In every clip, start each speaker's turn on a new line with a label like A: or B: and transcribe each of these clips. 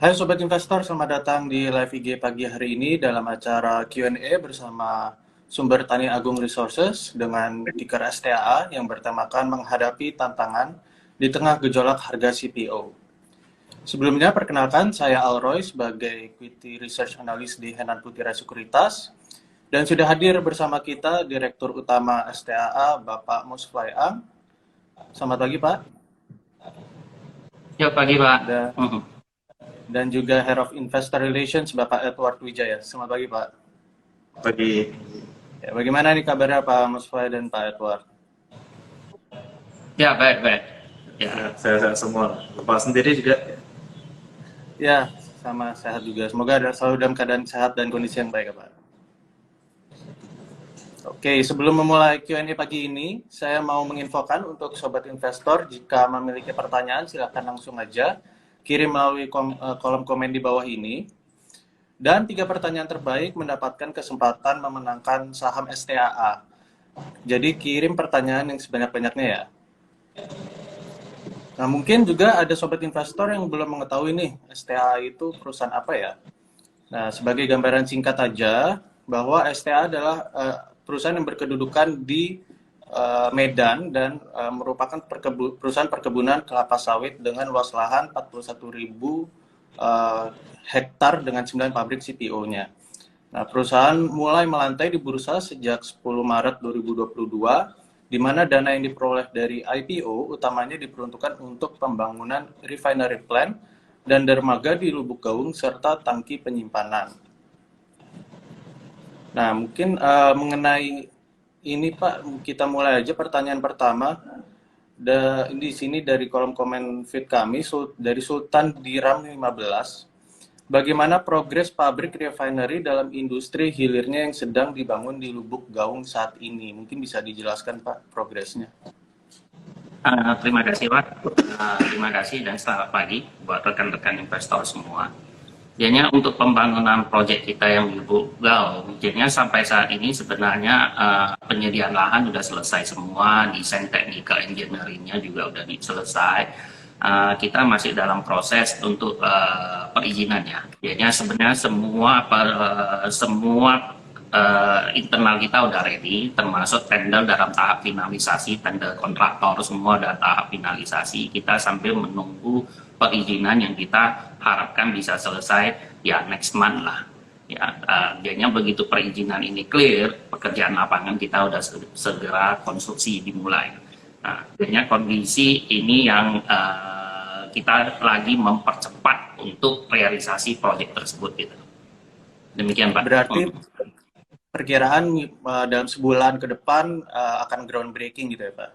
A: Hai Sobat Investor, selamat datang di live IG pagi hari ini dalam acara Q&A bersama Sumber Tani Agung Resources dengan ticker STAA yang bertemakan menghadapi tantangan di tengah gejolak harga CPO. Sebelumnya, perkenalkan saya Alroy sebagai Equity Research Analyst di Henan Putira Sekuritas dan sudah hadir bersama kita Direktur Utama STAA Bapak Musfly Ang. Selamat pagi Pak.
B: Ya, pagi, Pak.
A: Dan dan juga Head of Investor Relations Bapak Edward Wijaya. Selamat pagi Pak.
C: Pagi.
A: Ya, bagaimana nih kabarnya Pak Musfly dan Pak Edward?
B: Ya, baik-baik.
C: Ya, sehat-sehat semua. Bapak sendiri juga?
A: Ya, sama sehat juga. Semoga selalu dalam keadaan sehat dan kondisi yang baik ya Pak. Oke, sebelum memulai Q&A pagi ini, saya mau menginfokan untuk Sobat Investor, jika memiliki pertanyaan silahkan langsung aja kirim melalui kolom komen di bawah ini. Dan 3 pertanyaan terbaik mendapatkan kesempatan memenangkan saham STAA. Jadi kirim pertanyaan yang sebanyak-banyaknya ya. Nah, mungkin juga ada sobat investor yang belum mengetahui nih, STAA itu perusahaan apa ya? Nah, sebagai gambaran singkat aja, bahwa STAA adalah perusahaan yang berkedudukan di Medan dan merupakan perusahaan perkebunan kelapa sawit dengan luas lahan 41.000 hektar dengan 9 pabrik CPO-nya. Nah, perusahaan mulai melantai di bursa sejak 10 Maret 2022, di mana dana yang diperoleh dari IPO utamanya diperuntukkan untuk pembangunan refinery plant dan dermaga di Lubuk Gaung serta tangki penyimpanan. Nah, mungkin mengenai ini Pak, kita mulai aja pertanyaan pertama. Di sini dari kolom komen feed kami dari Sultan Diram 15. Bagaimana progres pabrik refinery dalam industri hilirnya yang sedang dibangun di Lubuk Gaung saat ini? Mungkin bisa dijelaskan Pak progresnya.
B: Terima kasih, Pak. Terima kasih dan selamat pagi buat rekan-rekan investor semua. Jadinya untuk pembangunan proyek kita yang di Lubuk Gaung, jadinya sampai saat ini sebenarnya penyediaan lahan sudah selesai semua, desain technical engineering-nya juga sudah selesai. Kita masih dalam proses untuk perizinannya. Jadinya sebenarnya semua internal kita udah ready, termasuk tender dalam tahap finalisasi, tender kontraktor semua dalam tahap finalisasi. Kita sambil menunggu perizinan yang kita harapkan bisa selesai ya next month lah. Ya, jadinya begitu perizinan ini clear, pekerjaan lapangan kita udah segera konstruksi dimulai. Nah, jadinya kondisi ini yang kita lagi mempercepat untuk realisasi proyek tersebut gitu. Demikian Pak.
A: Berarti perkiraan dalam sebulan ke depan akan groundbreaking gitu ya Pak?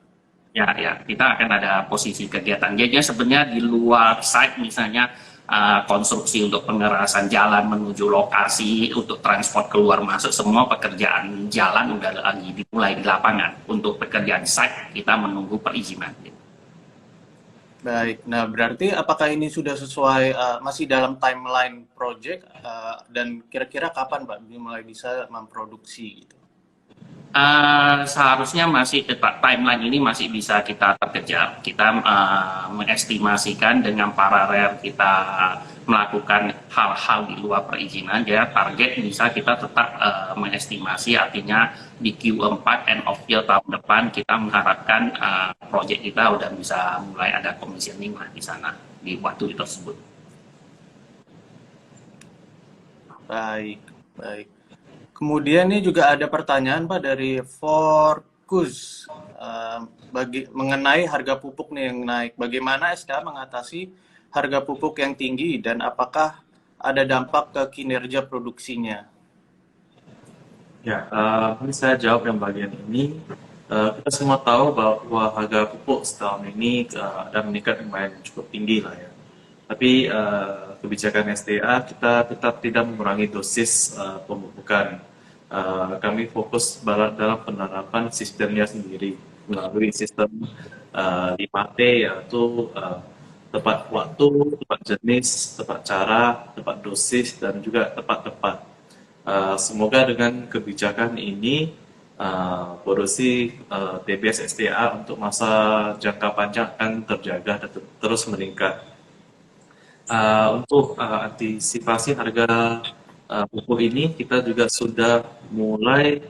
B: Ya, kita akan ada posisi kegiatan. Jadi sebenarnya di luar site misalnya konstruksi untuk pengerasan jalan menuju lokasi, untuk transport keluar masuk, semua pekerjaan jalan udah lagi dimulai di lapangan. Untuk pekerjaan site kita menunggu perizinan.
A: Baik, nah berarti apakah ini sudah sesuai, masih dalam timeline project, dan kira-kira kapan Pak mulai bisa memproduksi gitu?
B: Seharusnya masih timeline ini masih bisa kita terkejar. Kita mengestimasikan dengan paralel kita melakukan hal-hal di luar perizinan, ya target bisa kita tetap mengestimasi, artinya di Q4 end of year tahun depan kita mengharapkan proyek kita udah bisa mulai ada commissioning lah di sana di waktu tersebut.
A: Baik, baik. Kemudian ini juga ada pertanyaan Pak dari Forkus mengenai harga pupuk nih yang naik. Bagaimana SK mengatasi harga pupuk yang tinggi dan apakah ada dampak ke kinerja produksinya?
C: Ya, ini saya jawab yang bagian ini. Kita semua tahu bahwa harga pupuk setahun ini ada meningkat lumayan cukup tinggi lah ya. Tapi kebijakan SDA kita tetap tidak mengurangi dosis pemupukan. Kami fokus dalam penerapan sistemnya sendiri melalui sistem 5T, yaitu tepat waktu, tepat jenis, tepat cara, tepat dosis, dan juga tepat. Semoga dengan kebijakan ini produksi TBS SDA untuk masa jangka panjang akan terjaga dan terus meningkat. Untuk antisipasi harga pupuk ini, kita juga sudah mulai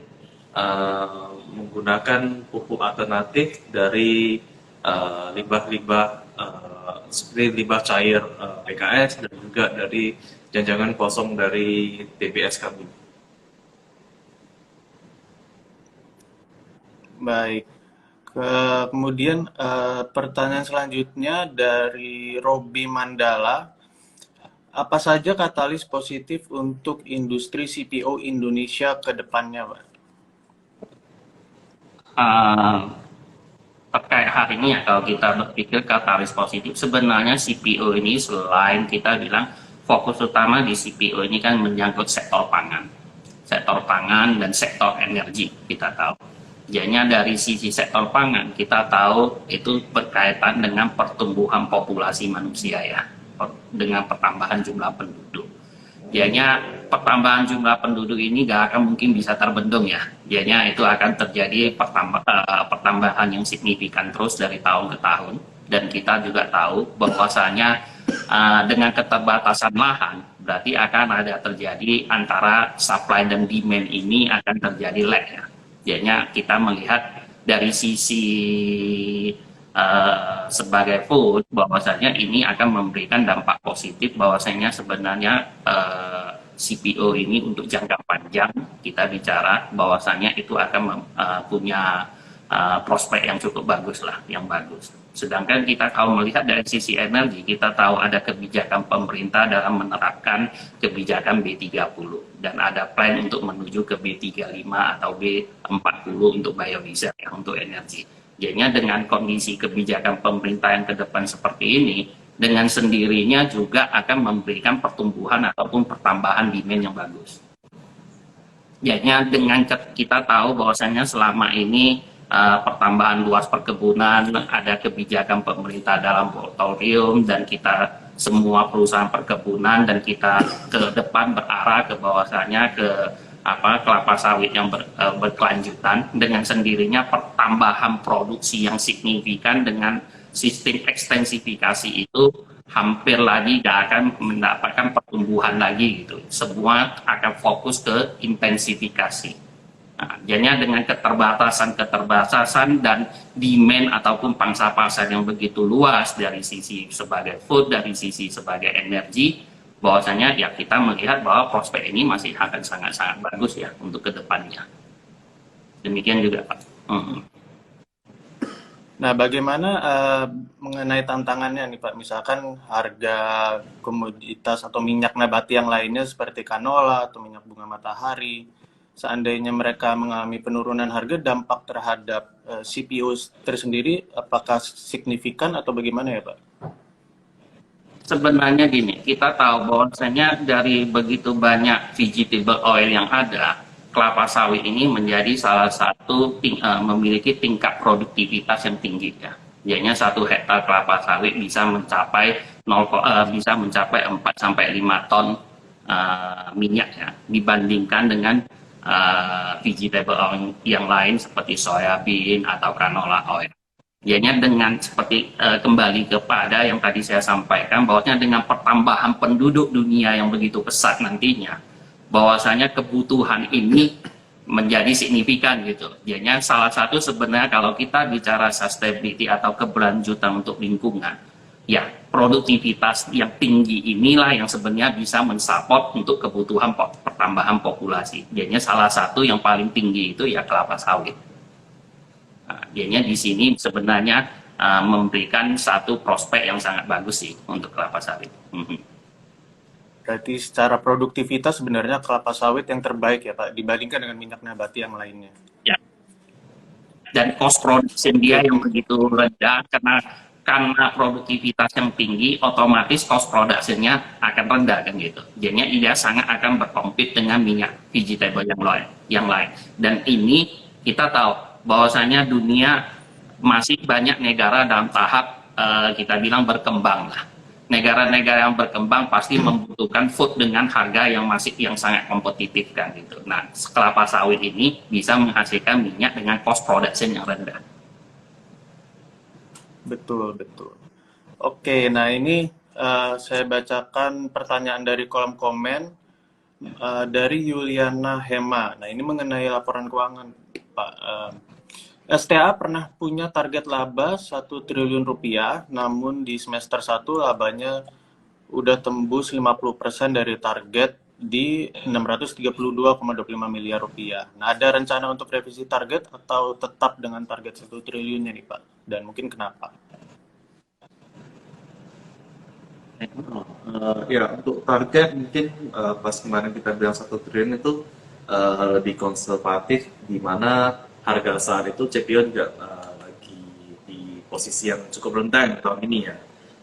C: menggunakan pupuk alternatif dari limbah-limbah seperti limbah cair PKS dan juga dari janjangan kosong dari TBS kami.
A: Baik. Kemudian pertanyaan selanjutnya dari Robi Mandala. Apa saja katalis positif untuk industri CPO Indonesia ke depannya, Pak?
B: Uh, Terkait hari ini ya, kalau kita berpikir katalis positif, sebenarnya CPO ini selain kita bilang fokus utama di CPO ini kan menyangkut sektor pangan dan sektor energi, kita tahu. Jadinya dari sisi sektor pangan, kita tahu itu berkaitan dengan pertumbuhan populasi manusia ya, dengan pertambahan jumlah penduduk. Jadinya pertambahan jumlah penduduk ini gak akan mungkin bisa terbendung ya. Jadinya itu akan terjadi pertambahan yang signifikan terus dari tahun ke tahun. Dan kita juga tahu bahwasanya dengan keterbatasan lahan, berarti akan ada terjadi antara supply dan demand ini akan terjadi lag ya. Jadinya kita melihat dari sisi sebagai food, bahwasanya ini akan memberikan dampak positif, bahwasanya sebenarnya CPO ini untuk jangka panjang kita bicara bahwasanya itu akan punya prospek yang cukup bagus lah, yang bagus. Sedangkan kita kalau melihat dari sisi energi, kita tahu ada kebijakan pemerintah dalam menerapkan kebijakan B30 dan ada plan untuk menuju ke B35 atau B40 untuk biodiesel ya, untuk energi. Jadinya dengan kondisi kebijakan pemerintah yang ke depan seperti ini, dengan sendirinya juga akan memberikan pertumbuhan ataupun pertambahan demand yang bagus. Jadinya dengan kita tahu bahwasanya selama ini pertambahan luas perkebunan, ada kebijakan pemerintah dalam moratorium, dan kita semua perusahaan perkebunan dan kita ke depan berarah ke bahwasanya ke kelapa sawit yang berkelanjutan, dengan sendirinya pertambahan produksi yang signifikan dengan sistem ekstensifikasi itu hampir lagi gak akan mendapatkan pertumbuhan lagi gitu. Semua akan fokus ke intensifikasi. Nah, jadinya dengan keterbatasan dan demand ataupun pangsa pasar yang begitu luas dari sisi sebagai food, dari sisi sebagai energi, bahwasanya ya kita melihat bahwa prospek ini masih akan sangat-sangat bagus ya untuk kedepannya. Demikian juga Pak.
A: Nah, bagaimana mengenai tantangannya nih Pak? Misalkan harga komoditas atau minyak nabati yang lainnya seperti kanola atau minyak bunga matahari, seandainya mereka mengalami penurunan harga, dampak terhadap CPO tersendiri apakah signifikan atau bagaimana ya Pak?
B: Sebenarnya gini, kita tahu bahwasanya dari begitu banyak vegetable oil yang ada, kelapa sawit ini menjadi salah satu memiliki tingkat produktivitas yang tinggi ya. Jadinya 1 hektar kelapa sawit bisa mencapai 4 sampai 5 ton minyak ya, dibandingkan dengan vegetable oil yang lain seperti soybean atau canola oil. Jadinya dengan seperti kembali kepada yang tadi saya sampaikan, bahwasanya dengan pertambahan penduduk dunia yang begitu pesat nantinya, bahwasanya kebutuhan ini menjadi signifikan gitu. Jadinya salah satu sebenarnya kalau kita bicara sustainability atau keberlanjutan untuk lingkungan, ya produktivitas yang tinggi inilah yang sebenarnya bisa mensupport untuk kebutuhan pertambahan populasi. Jadinya salah satu yang paling tinggi itu ya kelapa sawit. Nah, jadinya di sini sebenarnya memberikan satu prospek yang sangat bagus sih untuk kelapa sawit.
A: Berarti secara produktivitas sebenarnya kelapa sawit yang terbaik ya Pak, dibandingkan dengan minyak nabati yang lainnya.
B: Ya. Dan cost production dia yang begitu rendah, karena produktivitas yang tinggi, otomatis cost production-nya akan rendah kan gitu. Jadinya dia sangat akan berkompet dengan minyak vegetable yang lain. Dan ini kita tahu bahwasanya dunia masih banyak negara dalam tahap kita bilang berkembang lah. Negara-negara yang berkembang pasti membutuhkan food dengan harga yang sangat kompetitif kan gitu. Nah, kelapa sawit ini bisa menghasilkan minyak dengan cost production yang rendah.
A: Betul. Oke, nah ini saya bacakan pertanyaan dari kolom komen dari Yuliana Hema. Nah, ini mengenai laporan keuangan, Pak. STA pernah punya target laba 1 triliun rupiah, namun di semester 1 labanya udah tembus 50% dari target di 632,25 miliar rupiah. Nah, ada rencana untuk revisi target atau tetap dengan target 1 triliunnya nih, Pak? Dan mungkin kenapa?
C: Ya, untuk target mungkin pas kemarin kita bilang 1 triliun itu lebih konservatif, di mana harga saat itu CPO juga lagi di posisi yang cukup rendah tahun ini ya.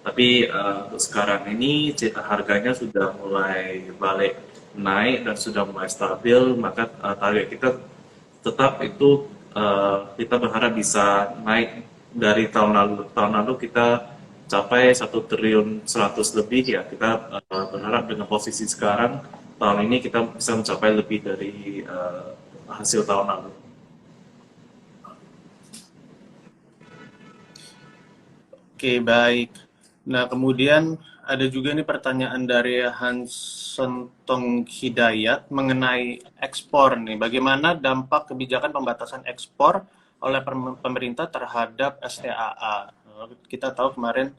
C: Tapi untuk sekarang ini harganya sudah mulai balik naik dan sudah mulai stabil, maka target kita tetap itu kita berharap bisa naik dari tahun lalu. Tahun lalu kita capai 1 triliun 100 lebih ya. Kita berharap dengan posisi sekarang tahun ini kita bisa mencapai lebih dari hasil tahun lalu.
A: Oke, baik. Nah, kemudian ada juga nih pertanyaan dari Hansen Tong Hidayat mengenai ekspor nih. Bagaimana dampak kebijakan pembatasan ekspor oleh pemerintah terhadap STAA? Kita tahu kemarin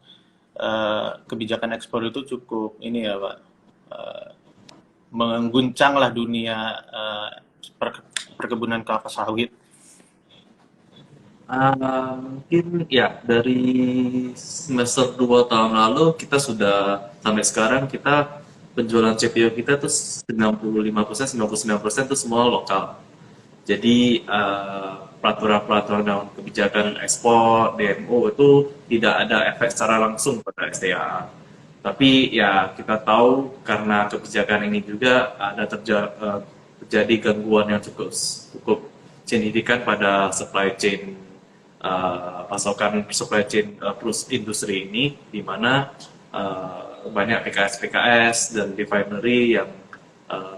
A: kebijakan ekspor itu cukup ini ya, Pak, mengguncang lah dunia perkebunan kelapa sawit.
C: Mungkin ya dari semester 2 tahun lalu kita sudah sampai sekarang kita penjualan CPO kita tuh 95%, 99% itu semua lokal. Jadi peraturan-peraturan dan kebijakan ekspor DMO itu tidak ada efek secara langsung pada STA. Tapi ya kita tahu karena kebijakan ini juga ada terjadi gangguan yang cukup signifikan pada supply chain pasokan supply chain industri ini, di mana banyak PKS dan refinery yang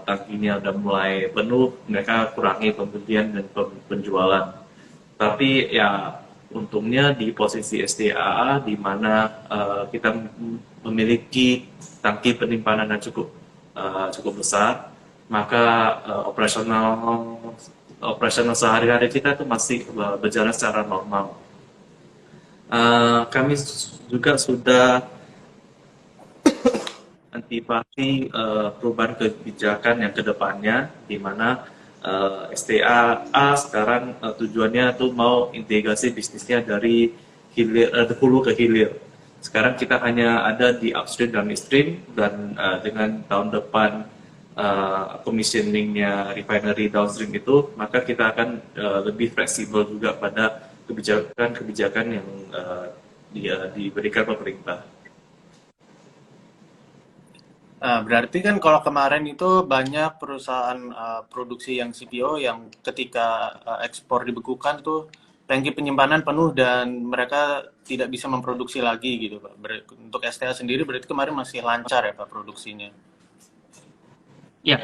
C: tangkinya udah mulai penuh, mereka kurangi pembelian dan penjualan. Tapi ya untungnya di posisi STAA di mana kita memiliki tangki penyimpanan yang cukup besar, maka operasional sehari-hari kita itu masih berjalan secara normal. Kami juga sudah antisipasi perubahan kebijakan yang kedepannya, di mana STAA sekarang tujuannya tuh mau integrasi bisnisnya dari hulu ke hilir. Sekarang kita hanya ada di upstream dan midstream, dan dengan tahun depan commissioningnya refinery downstream itu, maka kita akan lebih fleksibel juga pada kebijakan-kebijakan yang diberikan pemerintah.
A: Berarti kan kalau kemarin itu banyak perusahaan produksi yang CPO yang ketika ekspor dibekukan tuh tangki penyimpanan penuh dan mereka tidak bisa memproduksi lagi gitu, Pak. Untuk STA sendiri berarti kemarin masih lancar ya, Pak, produksinya?
B: Ya,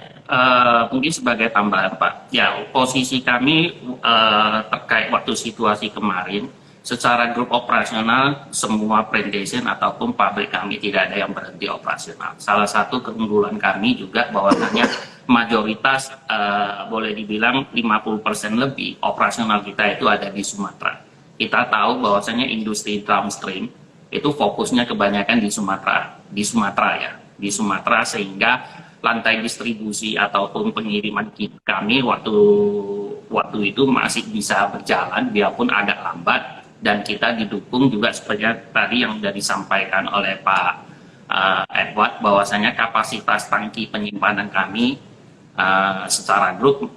B: mungkin sebagai tambahan Pak, ya posisi kami terkait waktu situasi kemarin, secara grup operasional semua plantation ataupun pabrik kami tidak ada yang berhenti operasional. Salah satu keunggulan kami juga bahwasanya mayoritas boleh dibilang 50% lebih operasional kita itu ada di Sumatera. Kita tahu bahwasanya industri downstream itu fokusnya kebanyakan di Sumatera ya, di Sumatera, sehingga lantai distribusi ataupun pengiriman kami waktu itu masih bisa berjalan biarpun agak lambat, dan kita didukung juga seperti tadi yang sudah disampaikan oleh Pak Edward, bahwasanya kapasitas tangki penyimpanan kami secara grup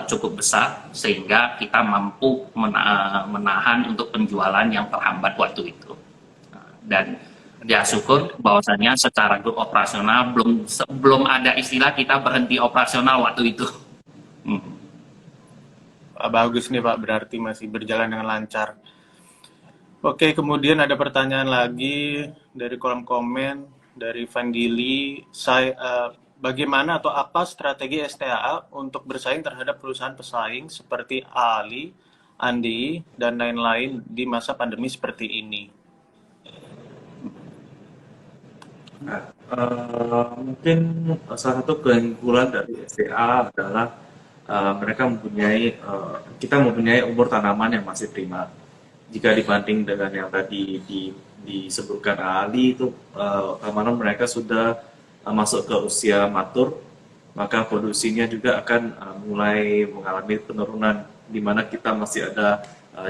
B: cukup besar sehingga kita mampu menahan untuk penjualan yang terhambat waktu itu. Dan ya syukur bahwasanya secara grup operasional belum ada istilah kita berhenti operasional waktu itu.
A: Bagus nih Pak, berarti masih berjalan dengan lancar. Oke, kemudian ada pertanyaan lagi dari kolom komen dari Vandili. Bagaimana atau apa strategi STAA untuk bersaing terhadap perusahaan pesaing seperti Ali, Andi, dan lain-lain di masa pandemi seperti ini?
C: Nah, mungkin salah satu keunggulan dari SDA adalah kita mempunyai umur tanaman yang masih prima. Jika dibanding dengan yang tadi disebutkan ahli itu, tanaman mereka sudah masuk ke usia matur, maka produksinya juga akan mulai mengalami penurunan, di mana kita masih ada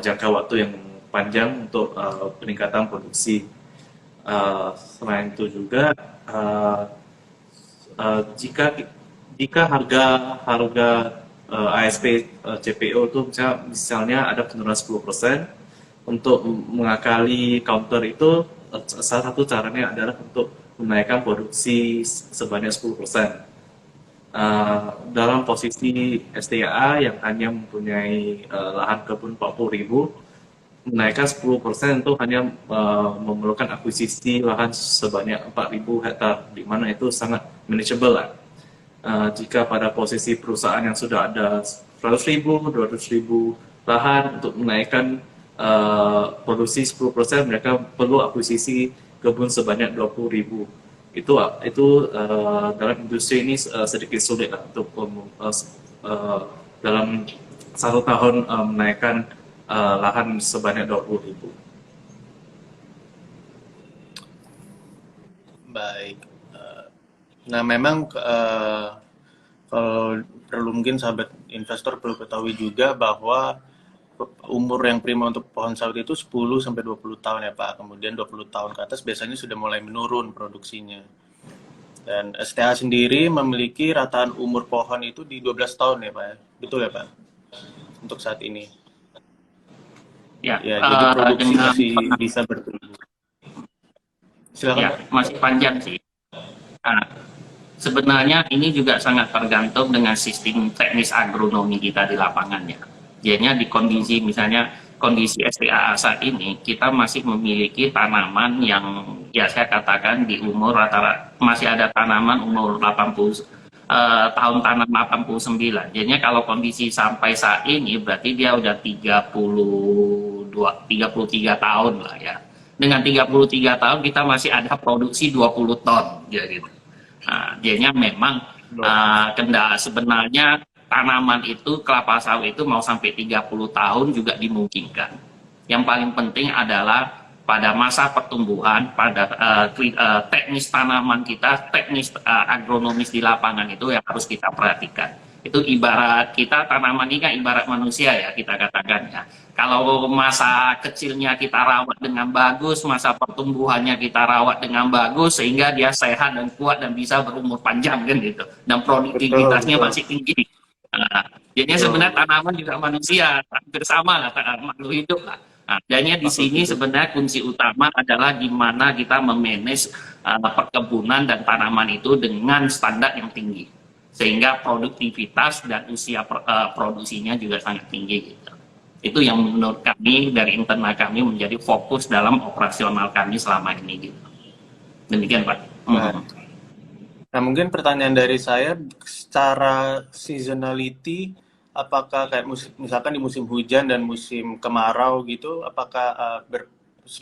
C: jangka waktu yang panjang untuk peningkatan produksi. Selain itu juga uh, jika jika harga harga ASP CPO itu misalnya ada penurunan 10%, untuk mengakali counter itu salah satu caranya adalah untuk menaikkan produksi sebanyak 10%. Dalam posisi STAA yang hanya mempunyai lahan kebun 40.000, menaikkan 10% itu hanya memerlukan akuisisi lahan sebanyak 4.000 hektar, di mana itu sangat manageable lah. Jika pada posisi perusahaan yang sudah ada 100.000, 200.000 lahan, untuk menaikkan produksi 10%, mereka perlu akuisisi kebun sebanyak 20.000. Itu dalam industri ini sedikit sulit lah untuk dalam satu tahun menaikkan lahan sebanyak 20.000.
A: Baik. Nah, memang kalau perlu mungkin sahabat investor perlu ketahui juga bahwa umur yang prima untuk pohon sawit itu 10 sampai 20 tahun ya Pak. Kemudian 20 tahun ke atas biasanya sudah mulai menurun produksinya. Dan STA sendiri memiliki rataan umur pohon itu di 12 tahun ya Pak. Betul ya Pak? Untuk saat ini.
B: Ya,
A: Ya, jadi produksi
B: dengan
A: masih bisa bertumbuh. Silakan
B: ya
A: Pak.
B: masih panjang sih. Nah, sebenarnya ini juga sangat tergantung dengan sistem teknis agronomi kita di lapangannya. Jadinya di kondisi misalnya kondisi STAA saat ini kita masih memiliki tanaman yang ya saya katakan di umur rata-rata masih ada tanaman umur 80 tahun tanam 89. Jadinya kalau kondisi sampai saat ini berarti dia udah 33 tahun lah ya. Dengan 33 tahun kita masih ada produksi 20 ton ya gitu. Nah, jadinya memang kendala sebenarnya tanaman itu kelapa sawit itu mau sampai 30 tahun juga dimungkinkan. Yang paling penting adalah pada masa pertumbuhan, pada teknis tanaman kita, teknis agronomis di lapangan itu yang harus kita perhatikan. Itu ibarat kita tanaman ini kan ibarat manusia ya kita katakan ya. Kalau masa kecilnya kita rawat dengan bagus, masa pertumbuhannya kita rawat dengan bagus sehingga dia sehat dan kuat dan bisa berumur panjang kan gitu. Dan produktivitasnya masih tinggi. Nah, jadinya sebenarnya tanaman juga manusia hampir sama lah, makhluk hidup lah. Nah, jadinya di sini sebenarnya kunci utama adalah di mana kita memanage perkebunan dan tanaman itu dengan standar yang tinggi, sehingga produktivitas dan usia produksinya juga sangat tinggi. Gitu. Itu yang menurut kami dari internal kami menjadi fokus dalam operasional kami selama ini. Gitu. Demikian Pak.
A: Nah, mungkin pertanyaan dari saya, secara seasonality, apakah kayak misalkan di musim hujan dan musim kemarau gitu, apakah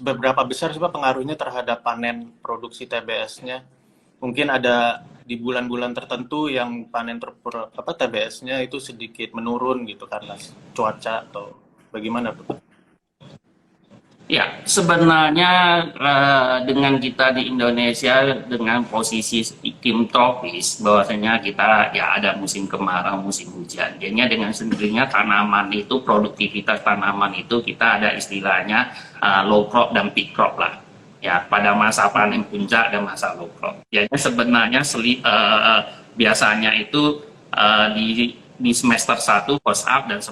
A: beberapa besar sih Pak pengaruhnya terhadap panen produksi TBS-nya? Mungkin ada di bulan-bulan tertentu yang panen TBS-nya itu sedikit menurun gitu karena cuaca atau bagaimana Pak?
B: Ya, sebenarnya dengan kita di Indonesia dengan posisi iklim tropis, bahwasanya kita ya ada musim kemarau, musim hujan. Jadinya dengan sendirinya tanaman itu, produktivitas tanaman itu kita ada istilahnya low crop dan peak crop lah. Ya, pada masa panen puncak dan masa low crop. Jadi sebenarnya biasanya itu di semester 1 first half dan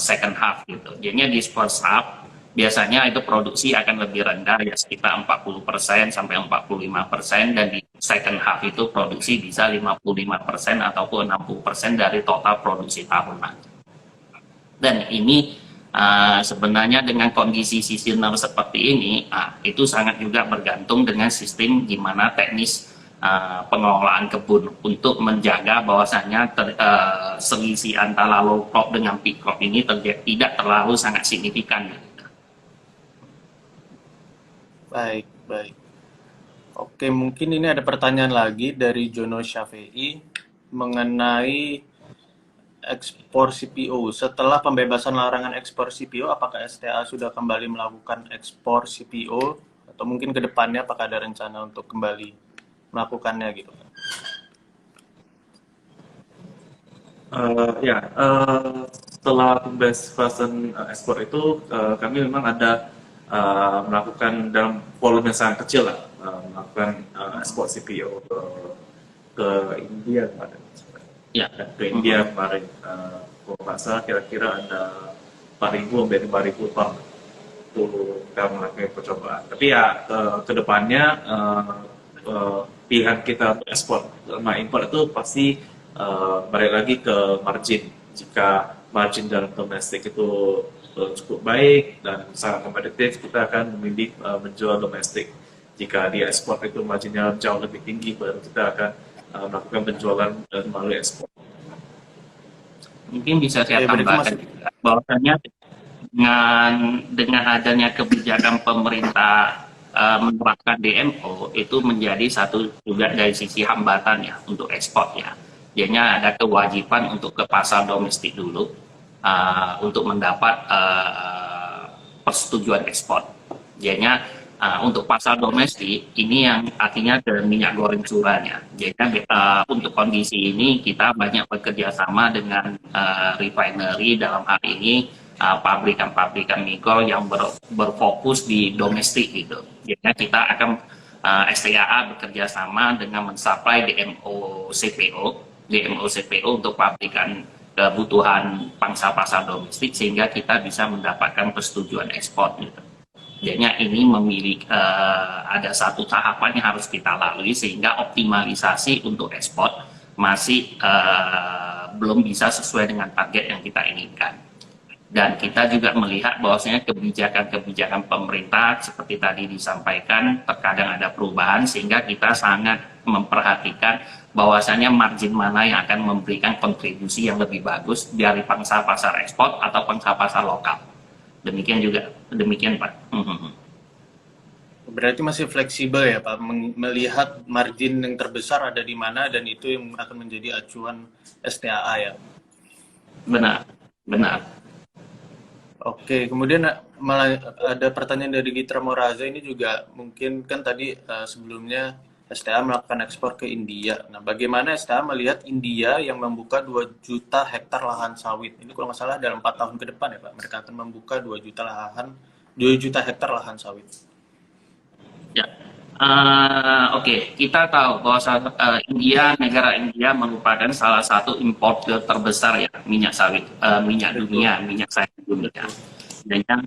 B: second half gitu. Jadinya di first half biasanya itu produksi akan lebih rendah ya sekitar 40% sampai 45%, dan di second half itu produksi bisa 55% ataupun 60% dari total produksi tahunan. Dan ini sebenarnya dengan kondisi seasonal seperti ini itu sangat juga bergantung dengan sistem gimana teknis pengelolaan kebun untuk menjaga bahwasannya selisih antara low crop dengan peak crop ini tidak terlalu sangat signifikan.
A: Baik, baik. Oke, mungkin ini ada pertanyaan lagi dari Jono Syafei mengenai ekspor CPO. Setelah pembebasan larangan ekspor CPO, apakah STA sudah kembali melakukan ekspor CPO? Atau mungkin ke depannya apakah ada rencana untuk kembali melakukannya gitu?
C: Setelah pembebasan ekspor itu, kami memang ada melakukan dalam volume yang sangat kecil lah, melakukan ekspor CPO ke India kemarin.
B: Ya.
C: Ke India kemarin, kalau nggak salah kira-kira ada 4.000 sampai 5.000 ton itu kita melakukan percobaan. Tapi ya ke depannya pilihan kita untuk ekspor sama impor itu pasti balik lagi ke margin. Jika margin dalam domestik itu cukup baik dan sangat kompetitif, kita akan memilih menjual domestik. Jika di ekspor itu marginnya jauh lebih tinggi, baru kita akan melakukan penjualan melalui ekspor.
B: Mungkin bisa saya
A: Oke, berarti
B: tambahkan juga bahwasanya dengan adanya kebijakan pemerintah menerapkan DMO itu menjadi satu juga dari sisi hambatan ya untuk ekspor ya. Jadinya ada kewajiban untuk ke pasar domestik dulu untuk mendapat persetujuan ekspor. Jadinya untuk pasar domestik ini yang artinya ke minyak goreng curahnya. Jadi untuk kondisi ini kita banyak bekerja sama dengan refinery dalam hal ini pabrikan-pabrikan mikro yang berfokus di domestik gitu. Jadi kita akan STAA bekerja sama dengan mensuplai DMO CPO untuk pabrikan kebutuhan pangsa pasar domestik sehingga kita bisa mendapatkan persetujuan ekspor gitu. Jadinya ini memiliki ada satu tahapan yang harus kita lalui sehingga optimalisasi untuk ekspor masih belum bisa sesuai dengan target yang kita inginkan. Dan kita juga melihat bahwasanya kebijakan-kebijakan pemerintah seperti tadi disampaikan terkadang ada perubahan sehingga kita sangat memperhatikan bahwasanya margin mana yang akan memberikan kontribusi yang lebih bagus dari pangsa pasar ekspor atau pangsa pasar lokal. Demikian Pak.
A: Berarti masih fleksibel ya Pak, melihat margin yang terbesar ada di mana dan itu yang akan menjadi acuan STAA ya.
B: Benar.
A: Oke, kemudian malah ada pertanyaan dari Gitra Moraza ini juga mungkin kan tadi sebelumnya STA melakukan ekspor ke India. Nah, bagaimana STA melihat India yang membuka 2 juta hektar lahan sawit? Ini kalau nggak salah dalam 4 tahun ke depan ya Pak, mereka akan membuka 2 juta hektar lahan sawit.
B: Ya. Oke, kita tahu bahwa negara India merupakan salah satu importer terbesar ya minyak sawit, minyak dunia, minyak sawit dunia. Dan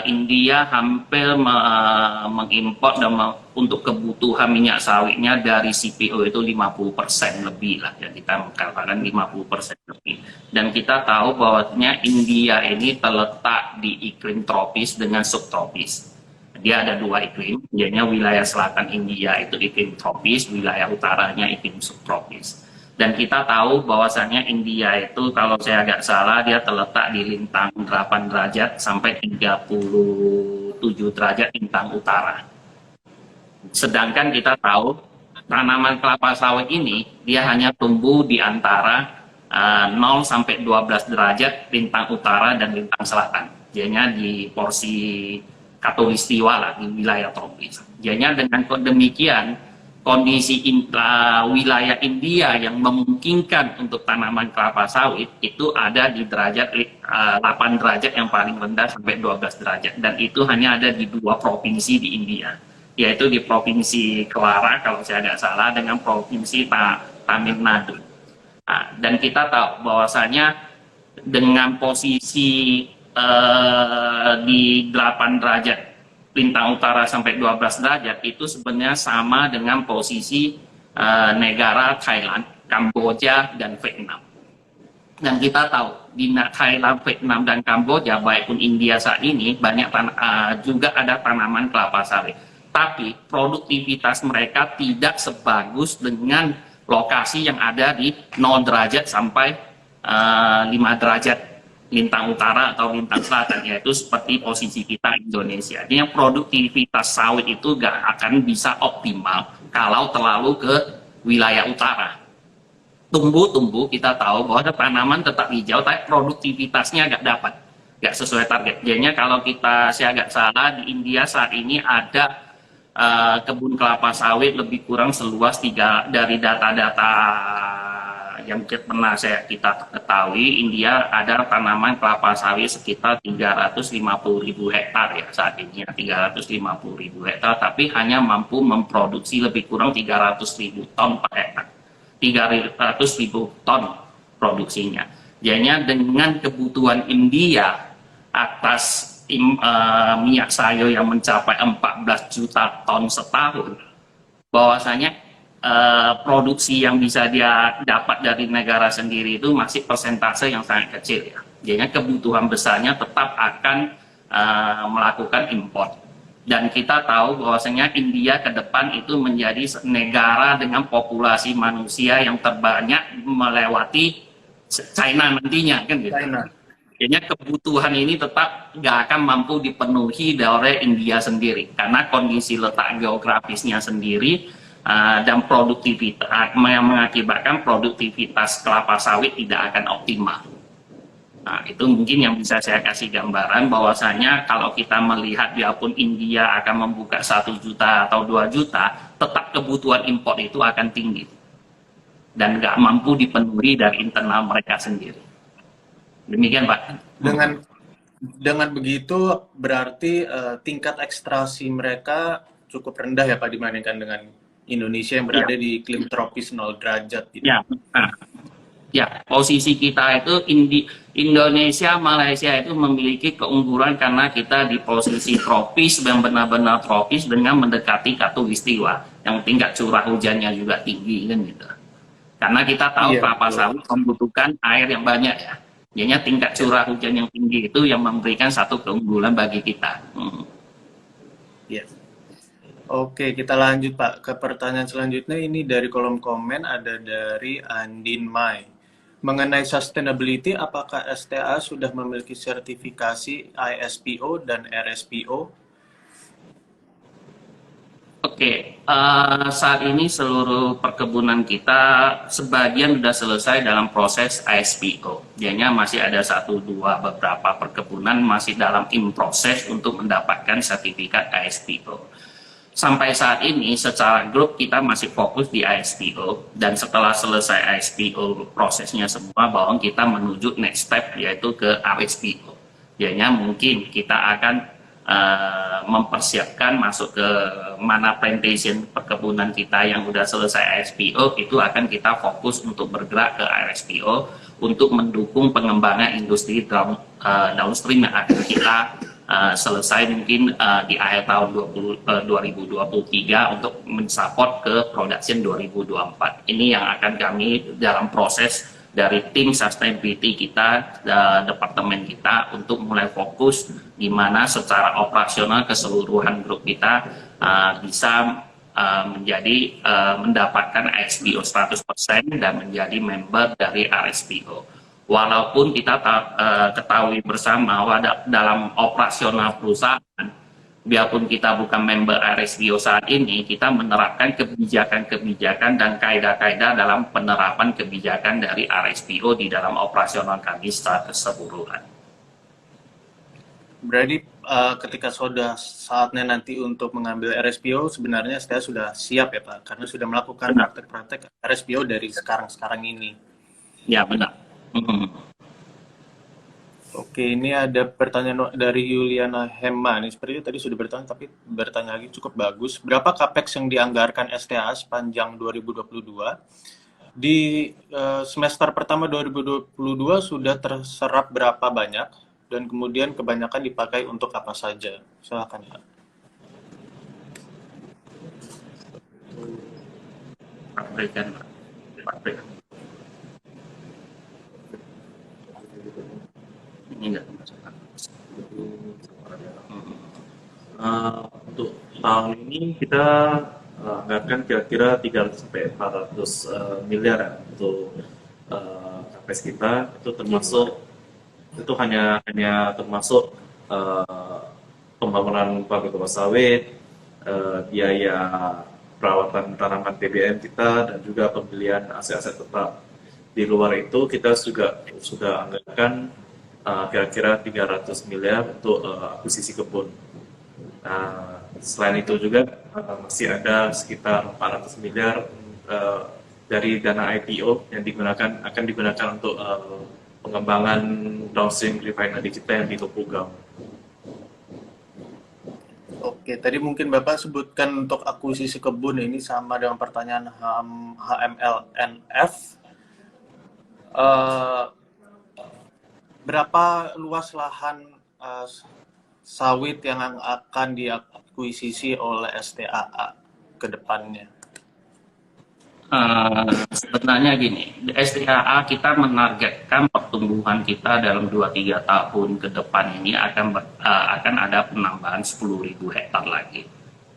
B: India hampir mengimpor untuk kebutuhan minyak sawitnya dari CPO itu 50% lebih lah ya, kita mengatakan 50% lebih. Dan kita tahu bahwasanya India ini terletak di iklim tropis dengan subtropis. Dia ada 2 iklim, yaitu wilayah selatan India itu iklim tropis, wilayah utaranya iklim subtropis. Dan kita tahu bahwasannya India itu kalau saya agak salah dia terletak di lintang 8 derajat sampai 37 derajat lintang utara. Sedangkan kita tahu tanaman kelapa sawit ini dia hanya tumbuh di antara 0 sampai 12 derajat lintang utara dan lintang selatan. Jadinya di porsi Khatulistiwa lah di wilayah tropis. Jadinya dengan demikian kondisi wilayah India yang memungkinkan untuk tanaman kelapa sawit itu ada di derajat 8 derajat yang paling rendah sampai 12 derajat dan itu hanya ada di 2 provinsi di India, yaitu di provinsi Kerala kalau saya tidak salah dengan provinsi Tamil Nadu. Nah, dan kita tahu bahwasanya dengan posisi di 8 derajat lintang utara sampai 12 derajat itu sebenarnya sama dengan posisi negara Thailand, Kamboja, dan Vietnam. Dan kita tahu di Thailand, Vietnam, dan Kamboja, baik pun India saat ini banyak juga ada tanaman kelapa sawit. Tapi produktivitas mereka tidak sebagus dengan lokasi yang ada di 0 derajat sampai 5 derajat lintang utara atau lintang selatan, yaitu seperti posisi kita Indonesia. Artinya produktivitas sawit itu nggak akan bisa optimal kalau terlalu ke wilayah utara. Tumbuh-tumbuh kita tahu bahwa tanaman tetap hijau, tapi produktivitasnya nggak dapat, nggak sesuai target. Jadinya kalau saya agak salah, di India saat ini ada kebun kelapa sawit lebih kurang seluas dari data-data yang pernah kita ketahui, India ada tanaman kelapa sawit sekitar 350.000 hektar ya saat ini, 350.000 hektar, tapi hanya mampu memproduksi lebih kurang 300.000 ton per hektar. 300.000 ton produksinya. Jadinya dengan kebutuhan India atas minyak sayur yang mencapai 14 juta ton setahun, bahwasanya produksi yang bisa dia dapat dari negara sendiri itu masih persentase yang sangat kecil ya. Jadinya kebutuhan besarnya tetap akan melakukan impor. Dan kita tahu bahwasanya India ke depan itu menjadi negara dengan populasi manusia yang terbanyak melewati China nantinya kan gitu.
A: China.
B: Jadinya kebutuhan ini tetap nggak akan mampu dipenuhi oleh India sendiri karena kondisi letak geografisnya sendiri dan produktivitas yang mengakibatkan produktivitas kelapa sawit tidak akan optimal. Nah, itu mungkin yang bisa saya kasih gambaran bahwasanya kalau kita melihat biarpun India akan membuka 1 juta atau 2 juta, tetap kebutuhan impor itu akan tinggi dan nggak mampu dipenuhi dari internal mereka sendiri. Demikian Pak.
A: Dengan begitu berarti tingkat ekstraksi mereka cukup rendah ya Pak dibandingkan dengan Indonesia yang berada di iklim tropis 0 derajat gitu.
B: Ya, ya, posisi kita itu Indonesia, Malaysia itu memiliki keunggulan karena kita di posisi tropis dan benar-benar tropis dengan mendekati khatulistiwa yang tingkat curah hujannya juga tinggi kan gitu. Karena kita tahu kelapa sawit membutuhkan air yang banyak ya. Jadinya tingkat curah hujan yang tinggi itu yang memberikan satu keunggulan bagi kita.
A: Iya. Oke, kita lanjut Pak ke pertanyaan selanjutnya. Ini dari kolom komen, ada dari Andin Mai. Mengenai sustainability, apakah STA sudah memiliki sertifikasi ISPO dan RSPO? Oke, saat ini seluruh perkebunan kita sebagian sudah selesai dalam proses ISPO. Jadinya masih ada 1-2 beberapa perkebunan masih dalam proses untuk mendapatkan sertifikat ISPO. Sampai saat ini secara grup kita masih fokus di ISPO, dan setelah selesai ISPO prosesnya semua bahwa kita menuju next step yaitu ke RSPO. Jadinya mungkin kita akan mempersiapkan masuk ke mana plantation perkebunan kita yang sudah selesai ISPO, itu akan kita fokus untuk bergerak ke RSPO untuk mendukung pengembangan industri downstream yang akan kita selesai mungkin di akhir tahun 2023 untuk mensupport ke production 2024. Ini yang akan kami dalam proses dari tim sustainability kita, departemen kita untuk mulai fokus di mana secara operasional keseluruhan grup kita bisa mendapatkan ISPO 100% dan menjadi member dari RSPO. Walaupun kita ketahui bersama bahwa dalam operasional perusahaan, biarpun kita bukan member RSPO saat ini, kita menerapkan kebijakan-kebijakan dan kaidah-kaidah dalam penerapan kebijakan dari RSPO di dalam operasional kami secara keseluruhan. Berarti ketika sudah saatnya nanti untuk mengambil RSPO, sebenarnya STA sudah siap ya Pak, karena sudah melakukan praktek-praktek RSPO dari sekarang ini.
B: Ya benar.
A: Oke, ini ada pertanyaan dari Yuliana Hema. Ini sepertinya tadi sudah bertanya, tapi bertanya lagi cukup bagus. Berapa capex yang dianggarkan STA sepanjang 2022? Di semester pertama 2022 sudah terserap berapa banyak? Dan kemudian kebanyakan dipakai untuk apa saja? Silakan Pak.
C: Untuk tahun ini kita anggarkan kira-kira 300-400 miliar ya, untuk capex kita. Itu termasuk itu hanya termasuk eh, pembangunan pabrik kelapa sawit, biaya perawatan tanaman TBM kita, dan juga pembelian aset-aset tetap. Di luar itu kita juga sudah anggarkan kira-kira 300 miliar untuk akuisisi kebun. Nah, selain itu juga masih ada sekitar 400 miliar dari dana IPO yang akan digunakan untuk pengembangan downstream refinery kita yang di Topogam.
A: Oke, tadi mungkin Bapak sebutkan untuk akuisisi kebun ini sama dengan pertanyaan HMLNF. Eh, berapa luas lahan sawit yang akan diakuisisi oleh STAA ke depannya?
B: Sebenarnya gini, di STAA kita menargetkan pertumbuhan kita dalam 2-3 tahun ke depan ini akan ada penambahan 10.000 hektar lagi.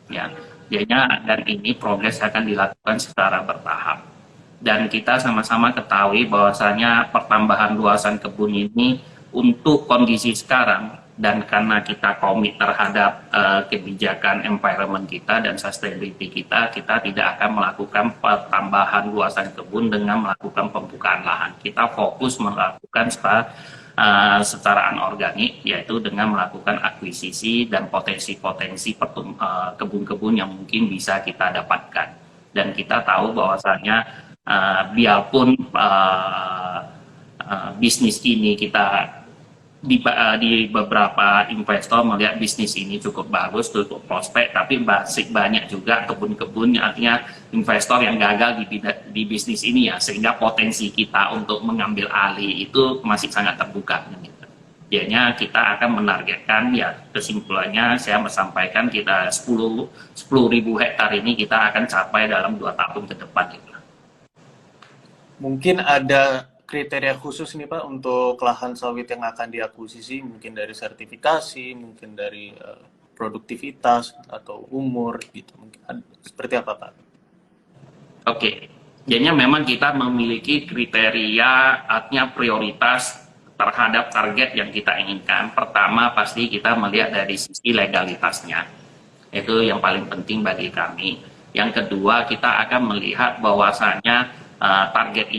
B: Ya, jadinya dan ini progres akan dilakukan secara bertahap. Dan kita sama-sama ketahui bahwasanya pertambahan luasan kebun ini untuk kondisi sekarang dan karena kita komit terhadap kebijakan environment kita dan sustainability kita tidak akan melakukan pertambahan luasan kebun dengan melakukan pembukaan lahan. Kita fokus melakukan secara anorganik, yaitu dengan melakukan akuisisi dan potensi-potensi kebun-kebun yang mungkin bisa kita dapatkan. Dan kita tahu bahwasanya biarpun bisnis ini kita di beberapa investor melihat bisnis ini cukup bagus, cukup prospek, tapi banyak juga kebun-kebun, artinya investor yang gagal di bisnis ini ya, sehingga potensi kita untuk mengambil alih itu masih sangat terbuka. Jadinya kita akan menargetkan, ya kesimpulannya saya menyampaikan kita 10.000 hektar ini kita akan capai dalam 2 tahun ke depan.
A: Mungkin ada kriteria khusus nih Pak untuk lahan sawit yang akan diakuisisi, mungkin dari sertifikasi, mungkin dari produktivitas atau umur gitu, mungkin seperti apa Pak?
B: Oke, jadinya memang kita memiliki kriteria, artinya prioritas terhadap target yang kita inginkan. Pertama pasti kita melihat dari sisi legalitasnya, itu yang paling penting bagi kami. Yang kedua kita akan melihat bahwasanya target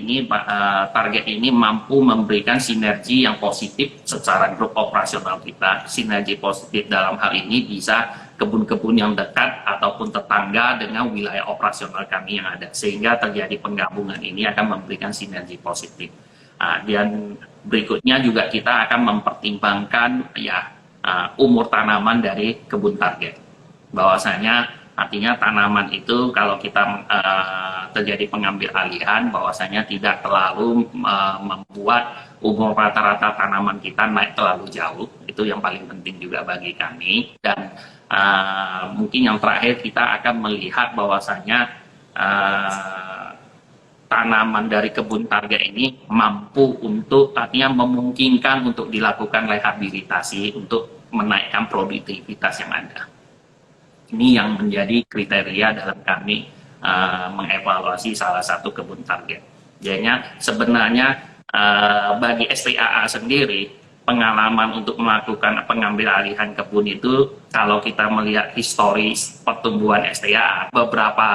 B: ini mampu memberikan sinergi yang positif secara grup operasional kita. Sinergi positif dalam hal ini bisa kebun-kebun yang dekat ataupun tetangga dengan wilayah operasional kami yang ada, sehingga terjadi penggabungan ini akan memberikan sinergi positif. Dan berikutnya juga kita akan mempertimbangkan ya umur tanaman dari kebun target, bahwasanya artinya tanaman itu kalau kita terjadi pengambil alihan, bahwasanya tidak terlalu membuat umur rata-rata tanaman kita naik terlalu jauh. Itu yang paling penting juga bagi kami. Dan mungkin yang terakhir kita akan melihat bahwasanya tanaman dari kebun target ini mampu untuk, artinya memungkinkan untuk dilakukan rehabilitasi untuk menaikkan produktivitas yang ada. Ini yang menjadi kriteria dalam kami mengevaluasi salah satu kebun target. Jadinya sebenarnya bagi STAA sendiri, pengalaman untuk melakukan pengambil alihan kebun itu, kalau kita melihat historis pertumbuhan STAA, beberapa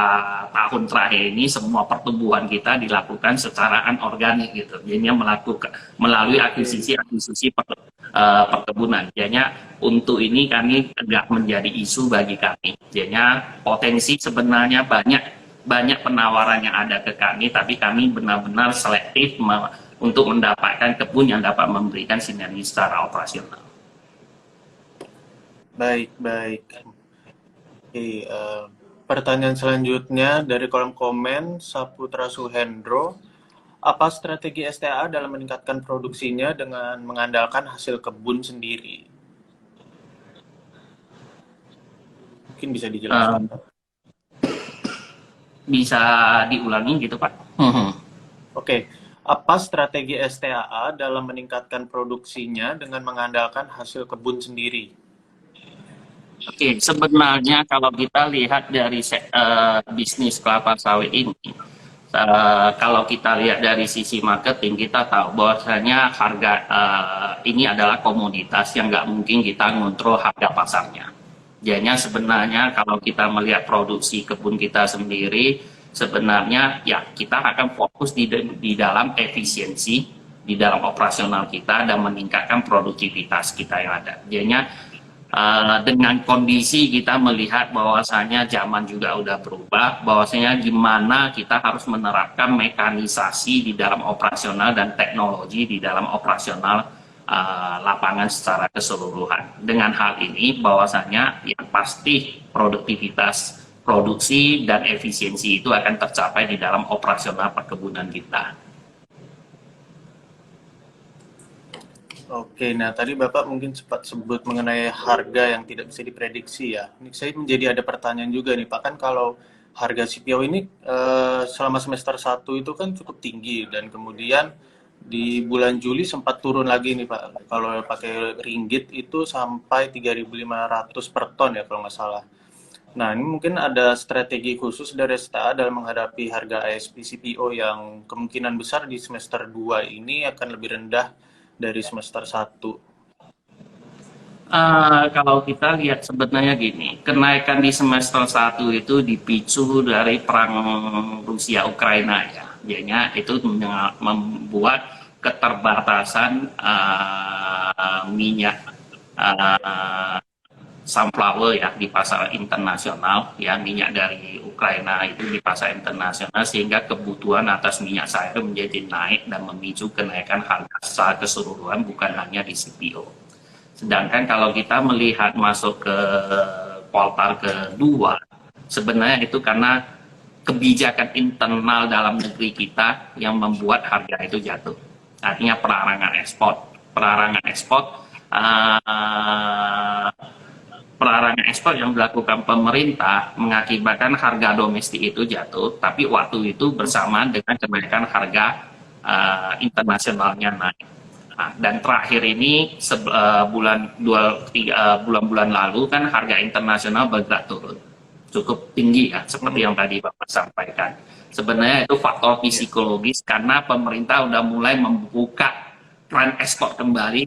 B: tahun terakhir ini semua pertumbuhan kita dilakukan secara anorganik gitu. Jadinya melalui akuisisi perkebunan. Jadinya untuk ini kami tidak menjadi isu bagi kami. Jadinya potensi sebenarnya banyak penawaran yang ada ke kami, tapi kami benar-benar selektif untuk mendapatkan kebun yang dapat memberikan sinergi secara operasional.
A: Baik. Oke, pertanyaan selanjutnya dari kolom komen Saputra Suhendro. Apa strategi STAA dalam meningkatkan produksinya dengan mengandalkan hasil kebun sendiri? Mungkin bisa dijelaskan.
B: Bisa diulangi gitu Pak?
A: Oke. Apa strategi STAA dalam meningkatkan produksinya dengan mengandalkan hasil kebun sendiri?
B: Oke, sebenarnya kalau kita lihat dari bisnis kelapa sawit ini, kalau kita lihat dari sisi marketing, kita tahu bahwasanya harga ini adalah komoditas yang nggak mungkin kita ngontrol harga pasarnya. Jadinya sebenarnya kalau kita melihat produksi kebun kita sendiri, sebenarnya ya kita akan fokus di dalam efisiensi, di dalam operasional kita dan meningkatkan produktivitas kita yang ada. Jadinya dengan kondisi kita melihat bahwasanya zaman juga udah berubah, bahwasanya gimana kita harus menerapkan mekanisasi di dalam operasional dan teknologi di dalam operasional lapangan secara keseluruhan. Dengan hal ini bahwasanya yang pasti produktivitas produksi dan efisiensi itu akan tercapai di dalam operasional perkebunan kita.
A: Oke, nah tadi Bapak mungkin sempat sebut mengenai harga yang tidak bisa diprediksi ya. Ini saya menjadi ada pertanyaan juga nih Pak, kan kalau harga CPO ini selama semester 1 itu kan cukup tinggi dan kemudian di bulan Juli sempat turun lagi nih Pak. Kalau pakai ringgit itu sampai 3.500 per ton ya kalau nggak salah. Nah, ini mungkin ada strategi khusus dari STA dalam menghadapi harga ASP CPO yang kemungkinan besar di semester 2 ini akan lebih rendah dari semester 1.
B: Kalau kita lihat sebenarnya gini, kenaikan di semester 1 itu dipicu dari perang Rusia Ukraina ya. Jadinya itu membuat keterbatasan minyak sunflower ya di pasar internasional ya, minyak dari Ukraina itu di pasar internasional, sehingga kebutuhan atas minyak sawit menjadi naik dan memicu kenaikan harga secara keseluruhan bukan hanya di CPO. Sedangkan kalau kita melihat masuk ke kuartal kedua, sebenarnya itu karena kebijakan internal dalam negeri kita yang membuat harga itu jatuh. Artinya pelarangan ekspor yang dilakukan pemerintah mengakibatkan harga domestik itu jatuh, tapi waktu itu bersamaan dengan kenaikan harga internasionalnya naik. Nah, dan terakhir ini bulan-bulan lalu kan harga internasional bergerak turun cukup tinggi ya, seperti yang tadi Bapak sampaikan. Sebenarnya itu faktor psikologis karena pemerintah udah mulai membuka tren ekspor kembali.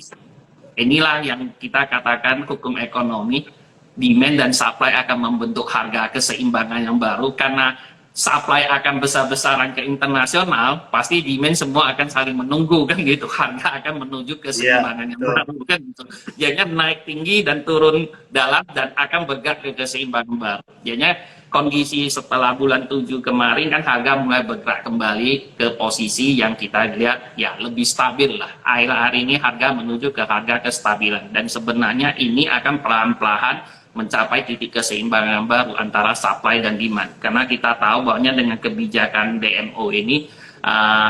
B: Inilah yang kita katakan hukum ekonomi, demand dan supply akan membentuk harga keseimbangan yang baru. Karena supply akan besar-besaran ke internasional, pasti demand semua akan saling menunggu kan gitu, harga akan menuju keseimbangan yang baru kan gitu. Jadinya naik tinggi dan turun dalam dan akan bergerak ke keseimbangan baru. Jadinya kondisi setelah bulan 7 kemarin kan harga mulai bergerak kembali ke posisi yang kita lihat ya lebih stabil lah. Akhir-akhir ini harga menuju ke harga kestabilan dan sebenarnya ini akan pelan-pelan mencapai titik keseimbangan baru antara supply dan demand. Karena kita tahu bahwa dengan kebijakan DMO ini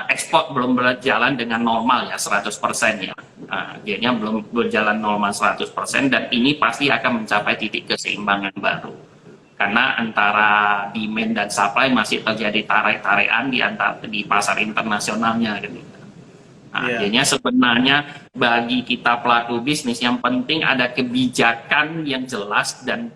B: ekspor belum berjalan dengan normal ya 100% ya. Jadinya belum berjalan normal 100% dan ini pasti akan mencapai titik keseimbangan baru. Karena antara demand dan supply masih terjadi tarik-tarikan di pasar internasionalnya gitu. Jadinya sebenarnya bagi kita pelaku bisnis yang penting ada kebijakan yang jelas dan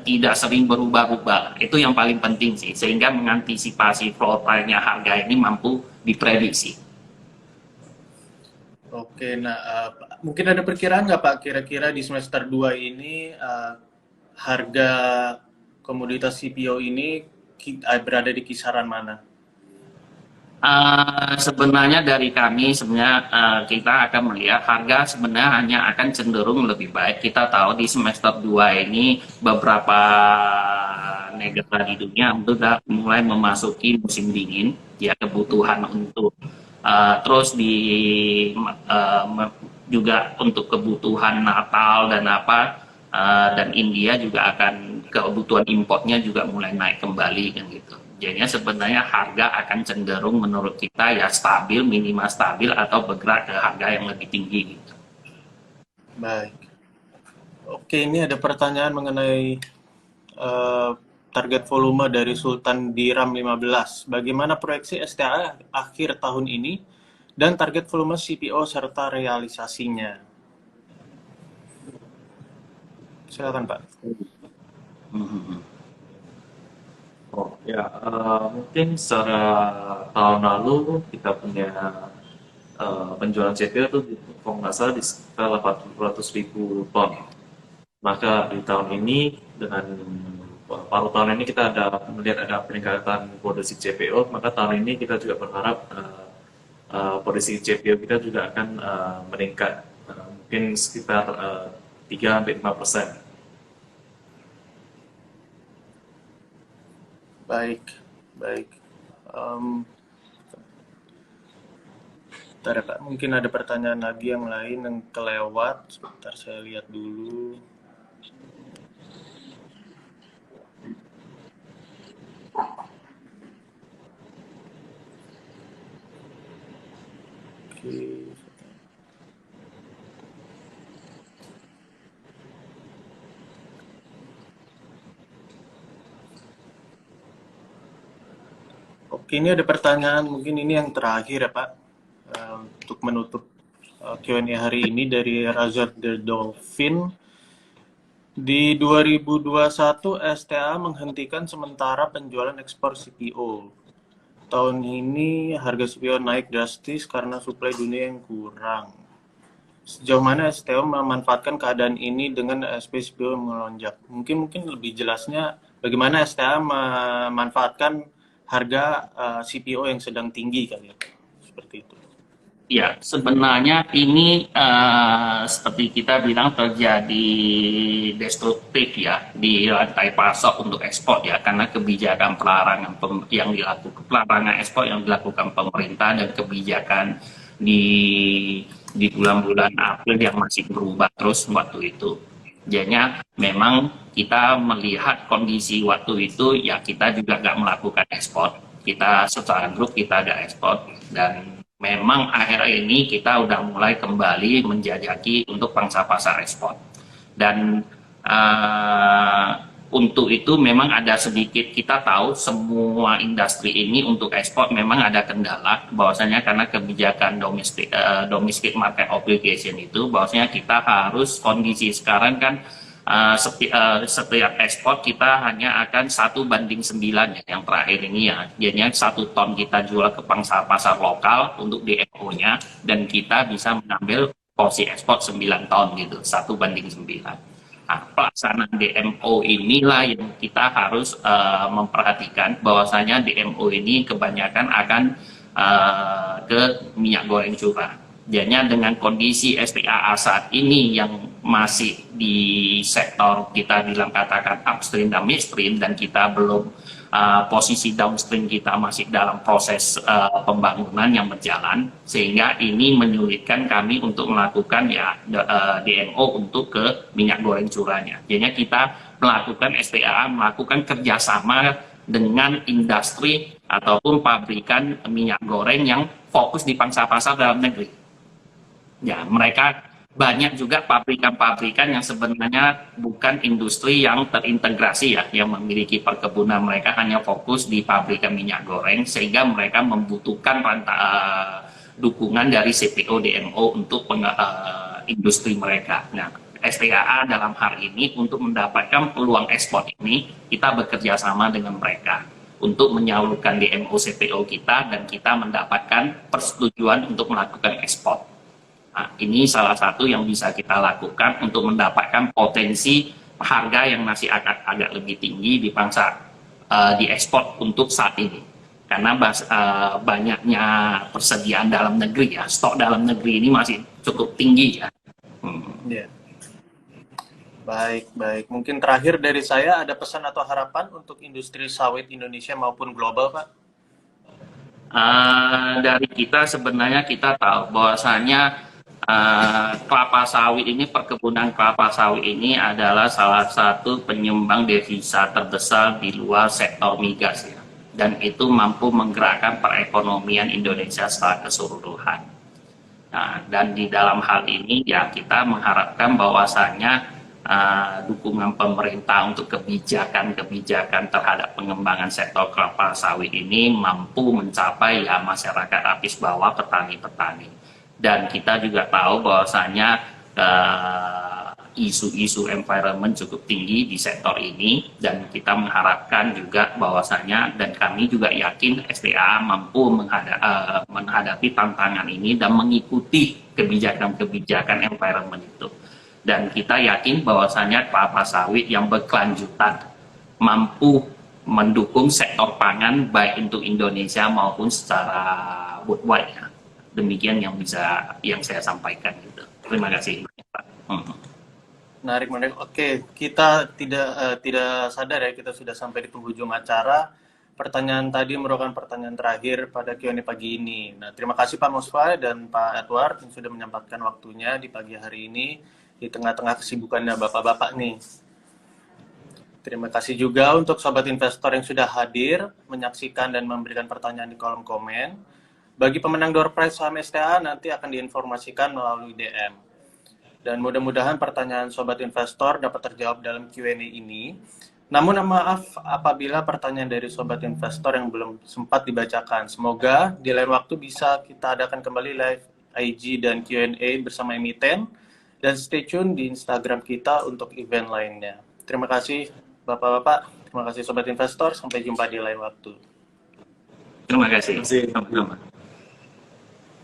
B: tidak sering berubah-ubah. Itu yang paling penting sih, sehingga mengantisipasi volatile-nya harga ini mampu diprediksi.
A: Oke, nah mungkin ada perkiraan nggak Pak kira-kira di semester 2 ini harga komoditas CPO ini berada di kisaran mana?
B: Sebenarnya dari kami kita akan melihat harga sebenarnya hanya akan cenderung lebih baik. Kita tahu di semester 2 ini beberapa negara di dunia sudah mulai memasuki musim dingin, ya kebutuhan untuk terus juga untuk kebutuhan Natal dan dan India juga akan kebutuhan importnya juga mulai naik kembali kan gitu. Jadinya sebenarnya harga akan cenderung menurut kita ya stabil, minimal stabil atau bergerak ke harga yang lebih tinggi gitu.
A: Baik. Oke, ini ada pertanyaan mengenai target volume dari Sultan Diram 15. Bagaimana proyeksi STA akhir tahun ini dan target volume CPO serta realisasinya? Silakan Pak.
C: Mungkin secara tahun lalu kita punya penjualan CPO itu kalau nggak salah di sekitar 800.000 ton. Maka di tahun ini dengan paruh tahun ini kita ada melihat ada peningkatan produksi CPO, maka tahun ini kita juga berharap produksi CPO kita juga akan meningkat mungkin sekitar 3-5%.
A: Baik, baik. Bentar ya Pak, mungkin ada pertanyaan lagi yang lain yang kelewat. Sebentar saya lihat dulu. Oke. Oke, ini ada pertanyaan, mungkin ini yang terakhir ya Pak, untuk menutup Q&A hari ini dari Razor the Dolphin. Di 2021, STA menghentikan sementara penjualan ekspor CPO. Tahun ini harga CPO naik drastis karena suplai dunia yang kurang. Sejauh mana STO memanfaatkan keadaan ini dengan ASP CPO melonjak? Mungkin lebih jelasnya bagaimana STA memanfaatkan harga CPO yang sedang tinggi kali ya, seperti itu.
B: Ya, sebenarnya ini seperti kita bilang terjadi destruktif ya di rantai pasok untuk ekspor ya, karena kebijakan pelarangan pelarangan ekspor yang dilakukan pemerintah dan kebijakan di bulan-bulan April yang masih berubah terus waktu itu. Jadinya memang kita melihat kondisi waktu itu ya, kita juga nggak melakukan ekspor. Kita secara grup kita nggak ekspor, dan memang akhir ini kita udah mulai kembali menjajaki untuk pangsa pasar ekspor. Dan untuk itu memang ada sedikit, kita tahu semua industri ini untuk ekspor memang ada kendala, bahwasanya karena kebijakan domestic market obligation itu, bahwasanya kita harus, kondisi sekarang kan setiap ekspor kita hanya akan 1:9 ya, yang terakhir ini ya. Jadinya 1 ton kita jual ke pangsa pasar lokal untuk DMO-nya, dan kita bisa mengambil porsi ekspor 9 ton gitu, 1:9. Nah, pelaksanaan DMO inilah yang kita harus memperhatikan, bahwasanya DMO ini kebanyakan akan ke minyak goreng curah. Jadinya dengan kondisi SPAA saat ini yang masih di sektor kita bilang katakan upstream dan midstream, dan kita belum posisi downstream kita masih dalam proses pembangunan yang berjalan, sehingga ini menyulitkan kami untuk melakukan ya DMO untuk ke minyak goreng curahnya. Jadinya kita melakukan SPAA, melakukan kerjasama dengan industri ataupun pabrikan minyak goreng yang fokus di pangsa pasar dalam negeri. Ya, mereka banyak juga pabrikan-pabrikan yang sebenarnya bukan industri yang terintegrasi ya, yang memiliki perkebunan, mereka hanya fokus di pabrikan minyak goreng, sehingga mereka membutuhkan dukungan dari CPO DMO untuk industri mereka. Nah, STAA dalam hal ini untuk mendapatkan peluang ekspor ini, kita bekerja sama dengan mereka untuk menyalurkan DMO CPO kita, dan kita mendapatkan persetujuan untuk melakukan ekspor. Nah, ini salah satu yang bisa kita lakukan untuk mendapatkan potensi harga yang masih agak lebih tinggi di pasar di ekspor untuk saat ini, karena banyaknya persediaan dalam negeri ya, stok dalam negeri ini masih cukup tinggi ya.
A: Yeah. Baik, baik. Mungkin terakhir dari saya, ada pesan atau harapan untuk industri sawit Indonesia maupun global, Pak?
B: Dari kita sebenarnya kita tahu bahwasanya kelapa sawit ini, perkebunan kelapa sawit ini adalah salah satu penyumbang devisa terbesar di luar sektor migas ya, dan itu mampu menggerakkan perekonomian Indonesia secara keseluruhan. Nah, dan di dalam hal ini ya kita mengharapkan bahwasanya dukungan pemerintah untuk kebijakan-kebijakan terhadap pengembangan sektor kelapa sawit ini mampu mencapai ya masyarakat lapis bawah, petani-petani. Dan kita juga tahu bahwasanya isu-isu environment cukup tinggi di sektor ini, dan kita mengharapkan juga bahwasanya, dan kami juga yakin STA mampu menghadapi tantangan ini dan mengikuti kebijakan-kebijakan environment itu. Dan kita yakin bahwasanya kelapa sawit yang berkelanjutan mampu mendukung sektor pangan baik untuk Indonesia maupun secara worldwide ya. Demikian yang saya sampaikan gitu. Terima kasih Pak.
A: Menarik. Oke, kita tidak sadar ya, kita sudah sampai di penghujung acara. Pertanyaan tadi merupakan pertanyaan terakhir pada Q&A pagi ini. Nah, terima kasih Pak Mosfa dan Pak Edward yang sudah menyempatkan waktunya di pagi hari ini di tengah-tengah kesibukannya Bapak-Bapak nih. Terima kasih juga untuk sobat investor yang sudah hadir, menyaksikan dan memberikan pertanyaan di kolom komen. Bagi pemenang door prize saham STA nanti akan diinformasikan melalui DM. Dan mudah-mudahan pertanyaan sobat investor dapat terjawab dalam Q&A ini. Namun maaf apabila pertanyaan dari sobat investor yang belum sempat dibacakan. Semoga di lain waktu bisa kita adakan kembali live IG dan Q&A bersama emiten. Dan stay tune di Instagram kita untuk event lainnya. Terima kasih Bapak-Bapak, terima kasih sobat investor. Sampai jumpa di lain waktu.
B: Terima kasih.
C: Terima kasih.
B: Sama-sama.